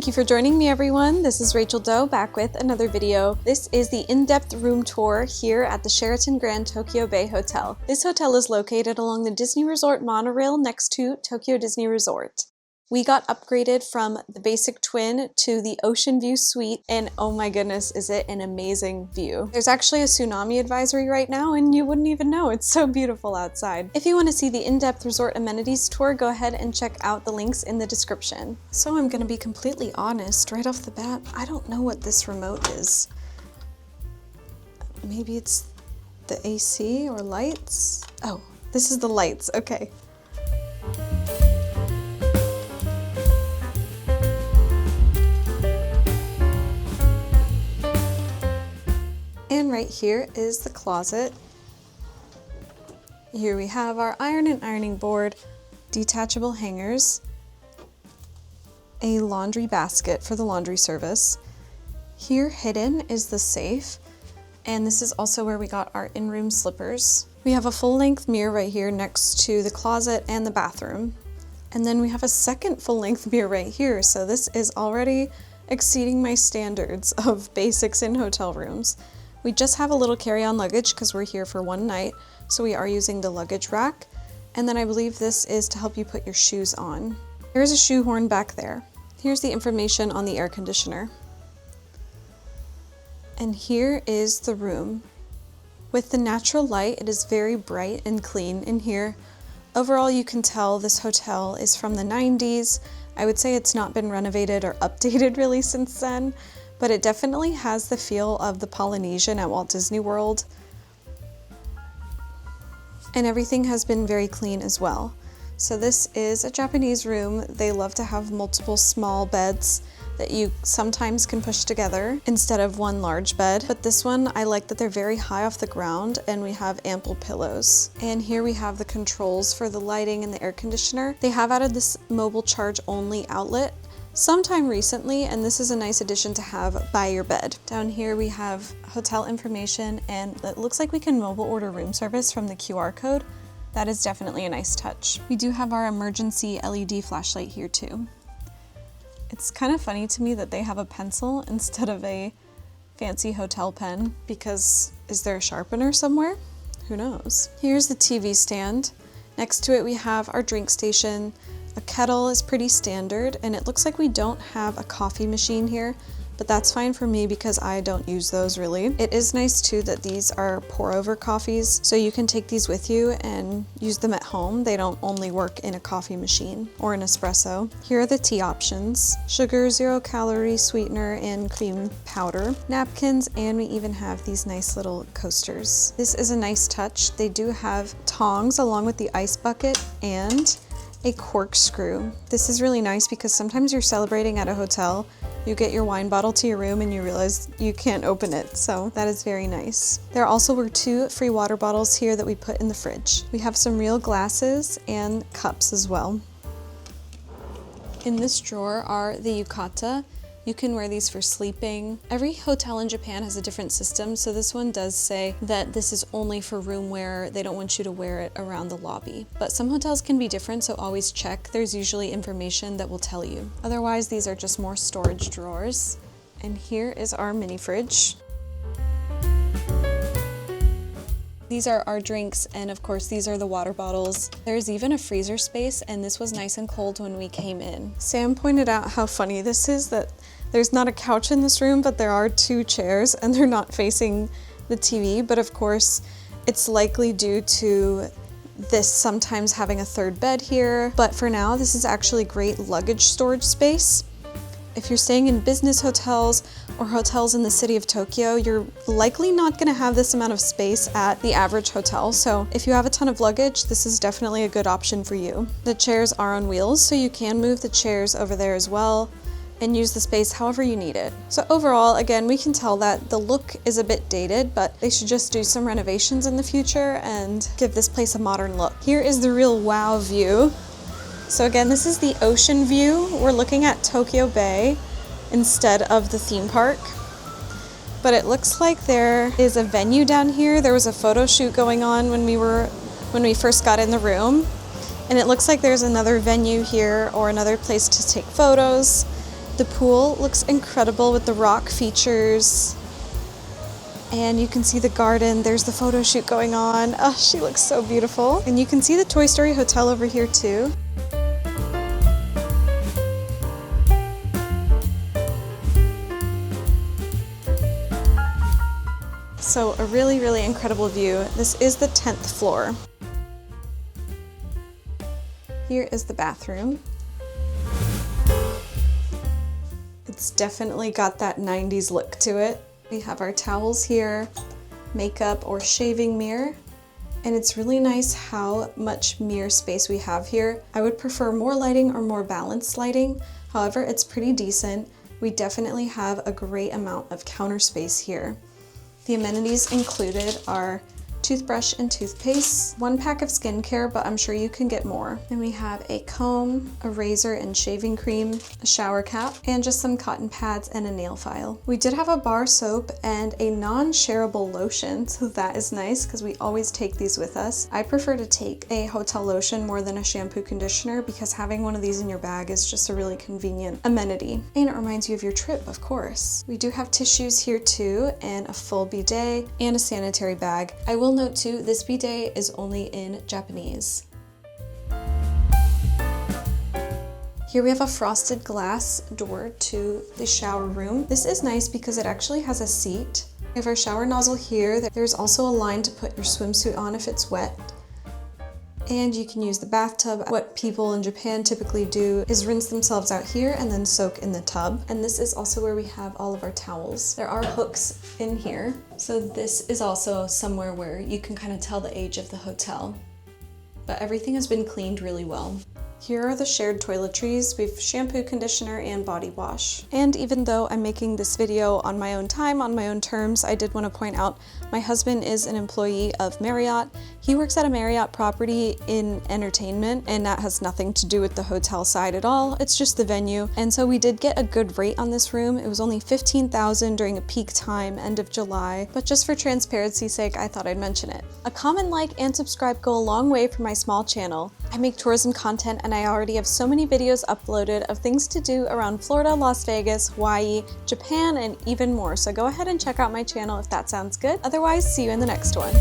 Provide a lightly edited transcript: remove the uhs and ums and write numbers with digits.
Thank you for joining me, everyone. This is Rachel Doe back with another video. This is the in-depth room tour here at the Sheraton Grande Tokyo Bay Hotel. This hotel is located along the Disney Resort monorail next to Tokyo Disney Resort. We got upgraded from the basic twin to the ocean view suite, and oh my goodness, is it an amazing view. There's actually a tsunami advisory right now, and you wouldn't even know. It's so beautiful outside. If you want to see the in-depth resort amenities tour, go ahead and check out the links in the description. So I'm gonna be completely honest, right off the bat, I don't know what this remote is. Maybe it's the AC or lights? Oh, this is the lights, okay. And right here is the closet. Here we have our iron and ironing board, detachable hangers, a laundry basket for the laundry service. Here hidden is the safe, and this is also where we got our in-room slippers. We have a full-length mirror right here next to the closet and the bathroom. And then we have a second full-length mirror right here, so this is already exceeding my standards of basics in hotel rooms. We just have a little carry-on luggage because we're here for one night, so we are using the luggage rack. And then I believe this is to help you put your shoes on. There's a shoehorn back there. Here's the information on the air conditioner. And here is the room. With the natural light, it is very bright and clean in here. Overall, you can tell this hotel is from the 90s. I would say it's not been renovated or updated really since then, but it definitely has the feel of the Polynesian at Walt Disney World. And everything has been very clean as well. So this is a Japanese room. They love to have multiple small beds that you sometimes can push together instead of one large bed. But this one, I like that they're very high off the ground and we have ample pillows. And here we have the controls for the lighting and the air conditioner. They have added this mobile charge only outlet sometime recently, and this is a nice addition to have by your bed. Down here we have hotel information, and it looks like we can mobile order room service from the QR code. That is definitely a nice touch. We do have our emergency LED flashlight here too. It's kind of funny to me that they have a pencil instead of a fancy hotel pen, because is there a sharpener somewhere? Who knows? Here's the TV stand. Next to it we have our drink station. A kettle is pretty standard, and it looks like we don't have a coffee machine here, but that's fine for me because I don't use those really. It is nice too that these are pour-over coffees, so you can take these with you and use them at home. They don't only work in a coffee machine or an espresso. Here are the tea options: sugar, 0-calorie sweetener, and cream powder, napkins, and we even have these nice little coasters. This is a nice touch. They do have tongs along with the ice bucket and a corkscrew. This is really nice because sometimes you're celebrating at a hotel, you get your wine bottle to your room and you realize you can't open it, so that is very nice. There also were 2 free water bottles here that we put in the fridge. We have some real glasses and cups as well. In this drawer are the yukata. You can wear these for sleeping. Every hotel in Japan has a different system, so this one does say that this is only for room wear. They don't want you to wear it around the lobby. But some hotels can be different, so always check. There's usually information that will tell you. Otherwise, these are just more storage drawers. And here is our mini fridge. These are our drinks, and of course these are the water bottles. There's even a freezer space, and this was nice and cold when we came in. Sam pointed out how funny this is, that there's not a couch in this room, but there are 2 chairs and they're not facing the TV, but of course it's likely due to this sometimes having a 3rd bed here. But for now, this is actually great luggage storage space. If you're staying in business hotels or hotels in the city of Tokyo, you're likely not going to have this amount of space at the average hotel. So if you have a ton of luggage, this is definitely a good option for you. The chairs are on wheels, so you can move the chairs over there as well and use the space however you need it. So overall, again, we can tell that the look is a bit dated, but they should just do some renovations in the future and give this place a modern look. Here is the real wow view. So again, this is the ocean view. We're looking at Tokyo Bay instead of the theme park. But it looks like there is a venue down here. There was a photo shoot going on when we first got in the room. And it looks like there's another venue here or another place to take photos. The pool looks incredible with the rock features. And you can see the garden. There's the photo shoot going on. Oh, she looks so beautiful. And you can see the Toy Story Hotel over here too. So a really, really incredible view. This is the 10th floor. Here is the bathroom. It's definitely got that 90s look to it. We have our towels here, makeup or shaving mirror, and it's really nice how much mirror space we have here. I would prefer more lighting or more balanced lighting. However, it's pretty decent. We definitely have a great amount of counter space here. The amenities included are toothbrush and toothpaste, 1 pack of skincare, but I'm sure you can get more. And we have a comb, a razor and shaving cream, a shower cap, and just some cotton pads and a nail file. We did have a bar soap and a non-shareable lotion, so that is nice because we always take these with us. I prefer to take a hotel lotion more than a shampoo conditioner because having one of these in your bag is just a really convenient amenity. And it reminds you of your trip, of course. We do have tissues here too, and a full bidet and a sanitary bag. I will note too, this bidet is only in Japanese. Here we have a frosted glass door to the shower room. This is nice because it actually has a seat. We have our shower nozzle here. There's also a line to put your swimsuit on if it's wet. And you can use the bathtub. What people in Japan typically do is rinse themselves out here and then soak in the tub. And this is also where we have all of our towels. There are hooks in here. So this is also somewhere where you can kind of tell the age of the hotel. But everything has been cleaned really well. Here are the shared toiletries. We have shampoo, conditioner, and body wash. And even though I'm making this video on my own time, on my own terms, I did want to point out my husband is an employee of Marriott. He works at a Marriott property in entertainment, and that has nothing to do with the hotel side at all. It's just the venue. And so we did get a good rate on this room. It was only $15,000 during a peak time, end of July. But just for transparency's sake, I thought I'd mention it. A comment, like, and subscribe go a long way for my small channel. I make tourism content, and I already have so many videos uploaded of things to do around Florida, Las Vegas, Hawaii, Japan, and even more. So go ahead and check out my channel if that sounds good. Otherwise, see you in the next one.